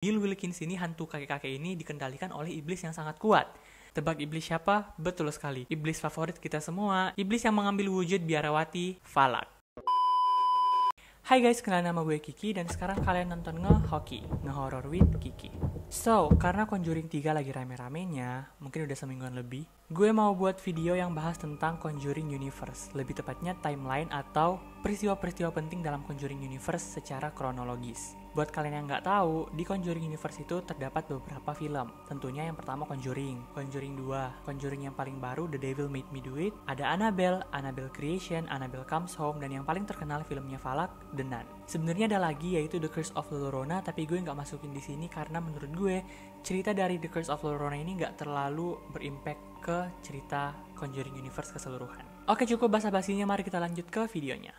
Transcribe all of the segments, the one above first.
Bill Wilkins ini, hantu kakek-kakek ini dikendalikan oleh iblis yang sangat kuat. Tebak iblis siapa? Betul sekali, iblis favorit kita semua, iblis yang mengambil wujud biarawati, Valak. Hai guys, kenalin nama gue Kiki dan sekarang kalian nonton Nge-Hoki, Nge-Horror with Kiki. So, karena Conjuring 3 lagi rame-ramenya, mungkin udah semingguan lebih, gue mau buat video yang bahas tentang Conjuring Universe, lebih tepatnya timeline atau peristiwa-peristiwa penting dalam Conjuring Universe secara kronologis. Buat kalian yang nggak tahu, di Conjuring Universe itu terdapat beberapa film. Tentunya yang pertama Conjuring, Conjuring 2, Conjuring yang paling baru The Devil Made Me Do It, ada Annabelle, Annabelle Creation, Annabelle Comes Home, dan yang paling terkenal filmnya Valak, The Nun. Sebenarnya ada lagi yaitu The Curse of La Llorona, tapi gue nggak masukin di sini karena menurut gue cerita dari The Curse of La Llorona ini nggak terlalu berimpact ke cerita Conjuring Universe keseluruhan. Oke, cukup basa-basinya, mari kita lanjut ke videonya.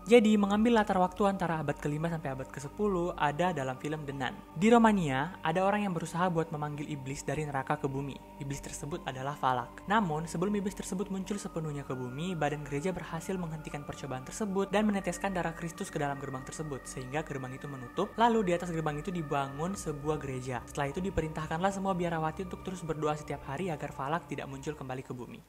Jadi, mengambil latar waktu antara abad ke-5 sampai abad ke-10 ada dalam film The Nun. Di Romania, ada orang yang berusaha buat memanggil iblis dari neraka ke bumi. Iblis tersebut adalah Valak. Namun, sebelum iblis tersebut muncul sepenuhnya ke bumi, badan gereja berhasil menghentikan percobaan tersebut dan meneteskan darah Kristus ke dalam gerbang tersebut, sehingga gerbang itu menutup. Lalu, di atas gerbang itu dibangun sebuah gereja. Setelah itu diperintahkanlah semua biarawati untuk terus berdoa setiap hari agar Valak tidak muncul kembali ke bumi.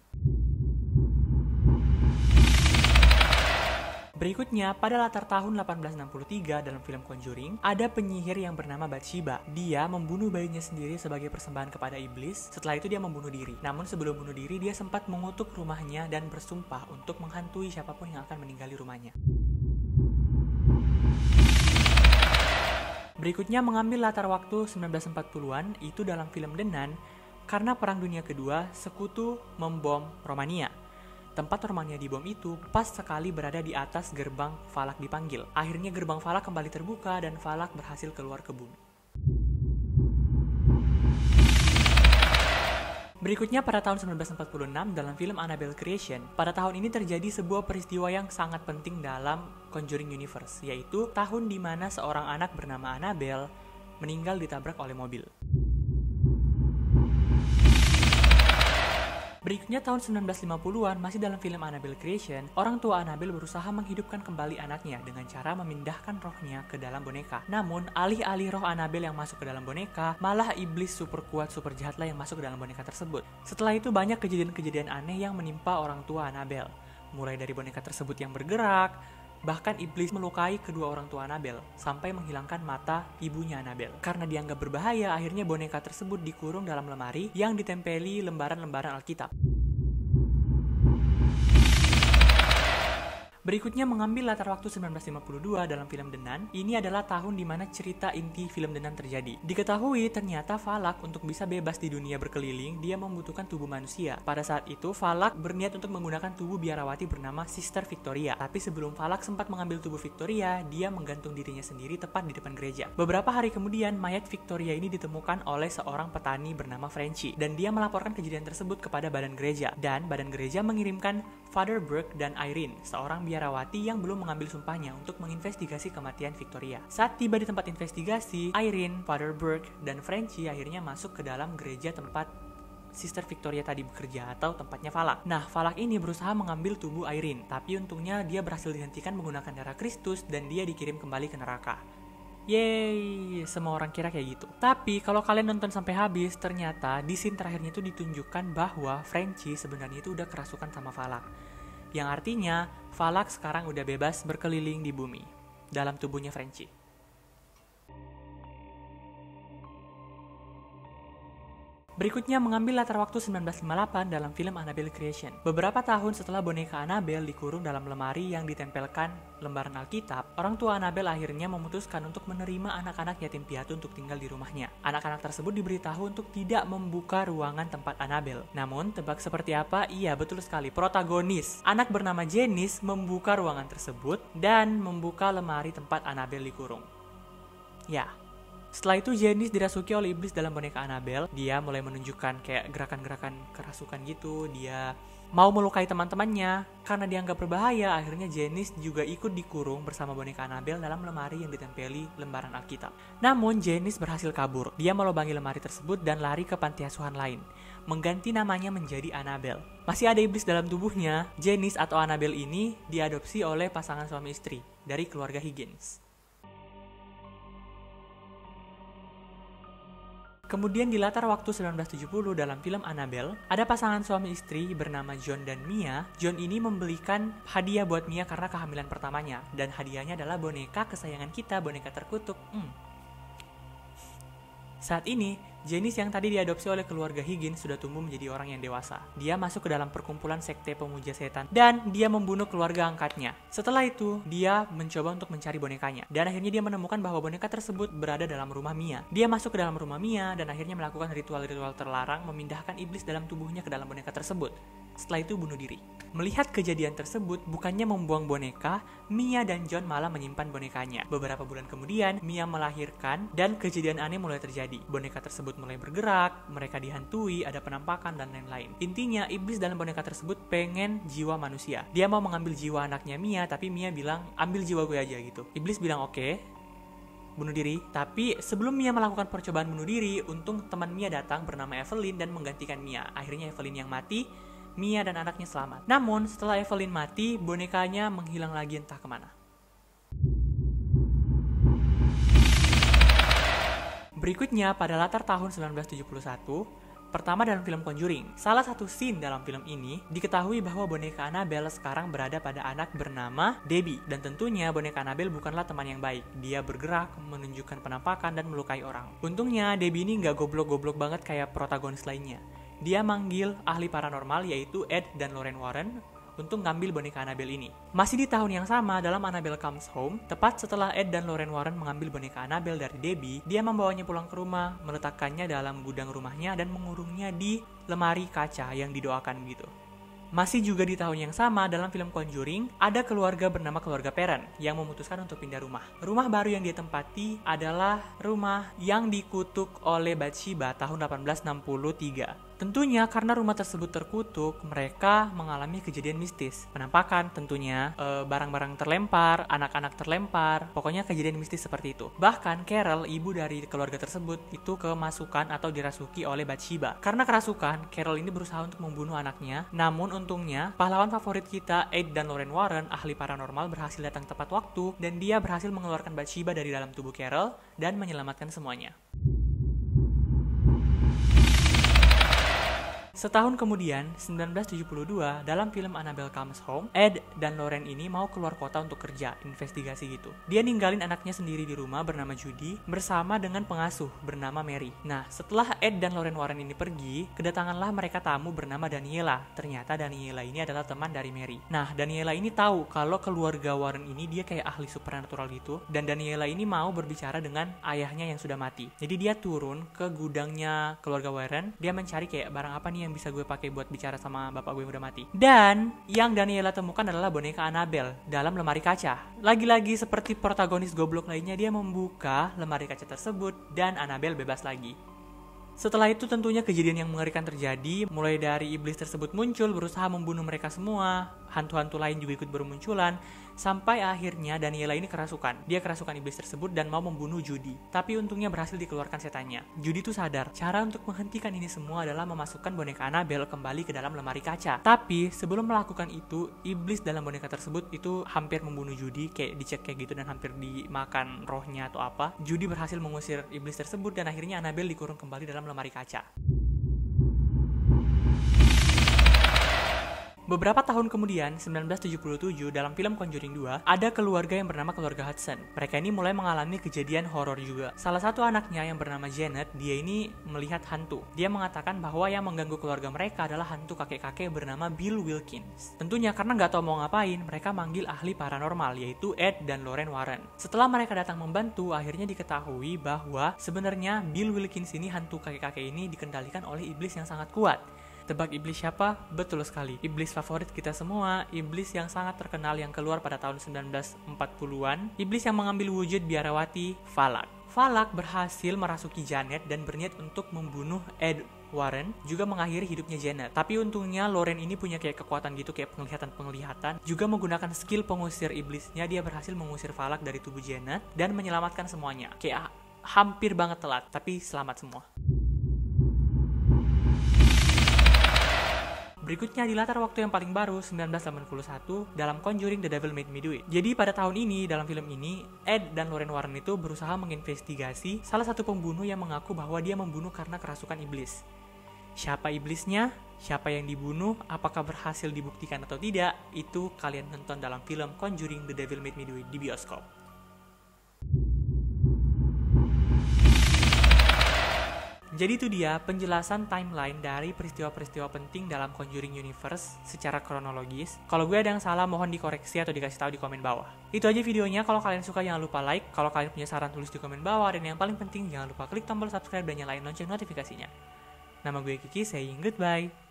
Berikutnya, pada latar tahun 1863 dalam film Conjuring, ada penyihir yang bernama Bathsheba. Dia membunuh bayinya sendiri sebagai persembahan kepada iblis, setelah itu dia membunuh diri. Namun sebelum bunuh diri, dia sempat mengutuk rumahnya dan bersumpah untuk menghantui siapapun yang akan meninggali rumahnya. Berikutnya mengambil latar waktu 1940-an, itu dalam film The Nun, karena Perang Dunia Kedua, sekutu membom Romania. Tempat Romania dibom itu pas sekali berada di atas gerbang Valak dipanggil. Akhirnya gerbang Valak kembali terbuka dan Valak berhasil keluar ke bumi. Berikutnya pada tahun 1946 dalam film Annabelle Creation. Pada tahun ini terjadi sebuah peristiwa yang sangat penting dalam Conjuring Universe, yaitu tahun di mana seorang anak bernama Annabelle meninggal ditabrak oleh mobil. Berikutnya tahun 1950-an, masih dalam film Annabelle Creation, orang tua Annabelle berusaha menghidupkan kembali anaknya dengan cara memindahkan rohnya ke dalam boneka. Namun, alih-alih roh Annabelle yang masuk ke dalam boneka, malah iblis super kuat, super jahatlah yang masuk ke dalam boneka tersebut. Setelah itu banyak kejadian-kejadian aneh yang menimpa orang tua Annabelle. Mulai dari boneka tersebut yang bergerak, bahkan iblis melukai kedua orang tua Annabelle sampai menghilangkan mata ibunya Annabelle. Karena dianggap berbahaya, akhirnya boneka tersebut dikurung dalam lemari yang ditempeli lembaran-lembaran Alkitab. Berikutnya mengambil latar waktu 1952 dalam film The Nun. Ini adalah tahun di mana cerita inti film The Nun terjadi. Diketahui ternyata Valak untuk bisa bebas di dunia berkeliling, dia membutuhkan tubuh manusia. Pada saat itu, Valak berniat untuk menggunakan tubuh biarawati bernama Sister Victoria. Tapi sebelum Valak sempat mengambil tubuh Victoria, dia menggantung dirinya sendiri tepat di depan gereja. Beberapa hari kemudian, mayat Victoria ini ditemukan oleh seorang petani bernama Frenchy. Dan dia melaporkan kejadian tersebut kepada badan gereja. Dan badan gereja mengirimkan Father Burke dan Irene, seorang biarawati yang belum mengambil sumpahnya untuk menginvestigasi kematian Victoria. Saat tiba di tempat investigasi, Irene, Father Burke, dan Frenchy akhirnya masuk ke dalam gereja tempat Sister Victoria tadi bekerja atau tempatnya Valak. Nah, Valak ini berusaha mengambil tubuh Irene, tapi untungnya dia berhasil dihentikan menggunakan darah Kristus dan dia dikirim kembali ke neraka. Yeay, semua orang kira kayak gitu. Tapi kalau kalian nonton sampai habis, ternyata di scene terakhirnya itu ditunjukkan bahwa Frenchy sebenarnya itu udah kerasukan sama Valak. Yang artinya, Valak sekarang udah bebas berkeliling di bumi dalam tubuhnya Frenchy. Berikutnya mengambil latar waktu 1958 dalam film Annabelle Creation. Beberapa tahun setelah boneka Annabelle dikurung dalam lemari yang ditempelkan lembaran Alkitab, orang tua Annabelle akhirnya memutuskan untuk menerima anak-anak yatim piatu untuk tinggal di rumahnya. Anak-anak tersebut diberitahu untuk tidak membuka ruangan tempat Annabelle. Namun, tebak seperti apa? Iya, betul sekali. Protagonis, anak bernama Janice, membuka ruangan tersebut dan membuka lemari tempat Annabelle dikurung. Ya. Setelah itu Janice dirasuki oleh iblis dalam boneka Annabelle. Dia mulai menunjukkan kayak gerakan-gerakan kerasukan gitu. Dia mau melukai teman-temannya. Karena dianggap berbahaya, akhirnya Janice juga ikut dikurung bersama boneka Annabelle dalam lemari yang ditempeli lembaran Alkitab. Namun Janice berhasil kabur. Dia melubangi lemari tersebut dan lari ke panti asuhan lain, mengganti namanya menjadi Annabelle. Masih ada iblis dalam tubuhnya. Janice atau Annabelle ini diadopsi oleh pasangan suami istri dari keluarga Higgins. Kemudian di latar waktu 1970 dalam film Annabelle, ada pasangan suami istri bernama John dan Mia. John ini membelikan hadiah buat Mia karena kehamilan pertamanya, dan hadiahnya adalah boneka kesayangan kita, boneka terkutuk. Saat ini, Janice yang tadi diadopsi oleh keluarga Higgins sudah tumbuh menjadi orang yang dewasa. Dia masuk ke dalam perkumpulan sekte pemuja setan dan dia membunuh keluarga angkatnya. Setelah itu, dia mencoba untuk mencari bonekanya. Dan akhirnya dia menemukan bahwa boneka tersebut berada dalam rumah Mia. Dia masuk ke dalam rumah Mia dan akhirnya melakukan ritual-ritual terlarang memindahkan iblis dalam tubuhnya ke dalam boneka tersebut. Setelah itu bunuh diri. Melihat kejadian tersebut, bukannya membuang boneka, Mia dan John malah menyimpan bonekanya. Beberapa bulan kemudian, Mia melahirkan dan kejadian aneh mulai terjadi. Boneka tersebut mulai bergerak, mereka dihantui, ada penampakan, dan lain-lain. Intinya, iblis dalam boneka tersebut pengen jiwa manusia. Dia mau mengambil jiwa anaknya Mia, tapi Mia bilang, ambil jiwa gue aja gitu. Iblis bilang oke, bunuh diri. Tapi sebelum Mia melakukan percobaan bunuh diri, untung teman Mia datang bernama Evelyn dan menggantikan Mia. Akhirnya Evelyn yang mati, Mia dan anaknya selamat. Namun setelah Evelyn mati, bonekanya menghilang lagi entah kemana. Berikutnya pada latar tahun 1971, pertama dalam film Conjuring. Salah satu scene dalam film ini diketahui bahwa boneka Annabelle sekarang berada pada anak bernama Debbie. Dan tentunya boneka Annabelle bukanlah teman yang baik. Dia bergerak, menunjukkan penampakan, dan melukai orang. Untungnya Debbie ini nggak goblok-goblok banget kayak protagonis lainnya. Dia manggil ahli paranormal yaitu Ed dan Lorraine Warren untuk ngambil boneka Annabelle ini. Masih di tahun yang sama, dalam Annabelle Comes Home, tepat setelah Ed dan Lorraine Warren mengambil boneka Annabelle dari Debbie, dia membawanya pulang ke rumah, meletakkannya dalam gudang rumahnya, dan mengurungnya di lemari kaca yang didoakan gitu. Masih juga di tahun yang sama, dalam film Conjuring, ada keluarga bernama keluarga Perron yang memutuskan untuk pindah rumah. Rumah baru yang dia tempati adalah rumah yang dikutuk oleh Bathsheba tahun 1863. Tentunya karena rumah tersebut terkutuk, mereka mengalami kejadian mistis. Penampakan tentunya, barang-barang terlempar, anak-anak terlempar, pokoknya kejadian mistis seperti itu. Bahkan Carol, ibu dari keluarga tersebut, itu kemasukan atau dirasuki oleh Bathsheba. Karena kerasukan, Carol ini berusaha untuk membunuh anaknya. Namun untungnya, pahlawan favorit kita, Ed dan Lorraine Warren, ahli paranormal, berhasil datang tepat waktu, dan dia berhasil mengeluarkan Bathsheba dari dalam tubuh Carol dan menyelamatkan semuanya. Setahun kemudian, 1972, dalam film Annabelle Comes Home, Ed dan Lorraine ini mau keluar kota untuk kerja, investigasi gitu. Dia ninggalin anaknya sendiri di rumah bernama Judy, bersama dengan pengasuh bernama Mary. Nah, setelah Ed dan Lorraine Warren ini pergi, kedatanganlah mereka tamu bernama Daniela. Ternyata Daniela ini adalah teman dari Mary. Nah, Daniela ini tahu kalau keluarga Warren ini dia kayak ahli supernatural gitu, dan Daniela ini mau berbicara dengan ayahnya yang sudah mati. Jadi dia turun ke gudangnya keluarga Warren, dia mencari kayak barang apa nih yang bisa gue pakai buat bicara sama bapak gue yang udah mati. Dan yang Daniela temukan adalah boneka Annabelle dalam lemari kaca. Lagi-lagi seperti protagonis goblok lainnya, dia membuka lemari kaca tersebut dan Annabelle bebas lagi. Setelah itu tentunya kejadian yang mengerikan terjadi, mulai dari iblis tersebut muncul berusaha membunuh mereka semua, hantu-hantu lain juga ikut bermunculan, sampai akhirnya Daniela ini kerasukan. Dia kerasukan iblis tersebut dan mau membunuh Judy. Tapi untungnya berhasil dikeluarkan setannya. Judy tuh sadar, cara untuk menghentikan ini semua adalah memasukkan boneka Annabelle kembali ke dalam lemari kaca. Tapi sebelum melakukan itu, iblis dalam boneka tersebut itu hampir membunuh Judy, kayak dicek kayak gitu dan hampir dimakan rohnya atau apa. Judy berhasil mengusir iblis tersebut dan akhirnya Annabelle dikurung kembali dalam lemari kaca. Beberapa tahun kemudian, 1977, dalam film Conjuring 2, ada keluarga yang bernama keluarga Hudson. Mereka ini mulai mengalami kejadian horor juga. Salah satu anaknya yang bernama Janet, dia ini melihat hantu. Dia mengatakan bahwa yang mengganggu keluarga mereka adalah hantu kakek-kakek bernama Bill Wilkins. Tentunya karena nggak tahu mau ngapain, mereka manggil ahli paranormal, yaitu Ed dan Lorraine Warren. Setelah mereka datang membantu, akhirnya diketahui bahwa sebenarnya Bill Wilkins ini, hantu kakek-kakek ini, dikendalikan oleh iblis yang sangat kuat. Tebak iblis siapa? Betul sekali. Iblis favorit kita semua, iblis yang sangat terkenal yang keluar pada tahun 1940-an, iblis yang mengambil wujud biarawati, Valak. Valak berhasil merasuki Janet dan berniat untuk membunuh Ed Warren juga mengakhiri hidupnya Janet. Tapi untungnya Lorraine ini punya kayak kekuatan gitu, kayak penglihatan. Juga menggunakan skill pengusir iblisnya, dia berhasil mengusir Valak dari tubuh Janet dan menyelamatkan semuanya. Kayak hampir banget telat, tapi selamat semua. Berikutnya di latar waktu yang paling baru, 1981, dalam Conjuring The Devil Made Me Do It. Jadi pada tahun ini, dalam film ini, Ed dan Lorraine Warren itu berusaha menginvestigasi salah satu pembunuh yang mengaku bahwa dia membunuh karena kerasukan iblis. Siapa iblisnya? Siapa yang dibunuh? Apakah berhasil dibuktikan atau tidak? Itu kalian nonton dalam film Conjuring The Devil Made Me Do It di bioskop. Jadi itu dia penjelasan timeline dari peristiwa-peristiwa penting dalam Conjuring Universe secara kronologis. Kalau gue ada yang salah mohon dikoreksi atau dikasih tahu di komen bawah. Itu aja videonya. Kalau kalian suka jangan lupa like. Kalau kalian punya saran tulis di komen bawah. Dan yang paling penting jangan lupa klik tombol subscribe dan nyalain lonceng notifikasinya. Nama gue Kiki, saying goodbye.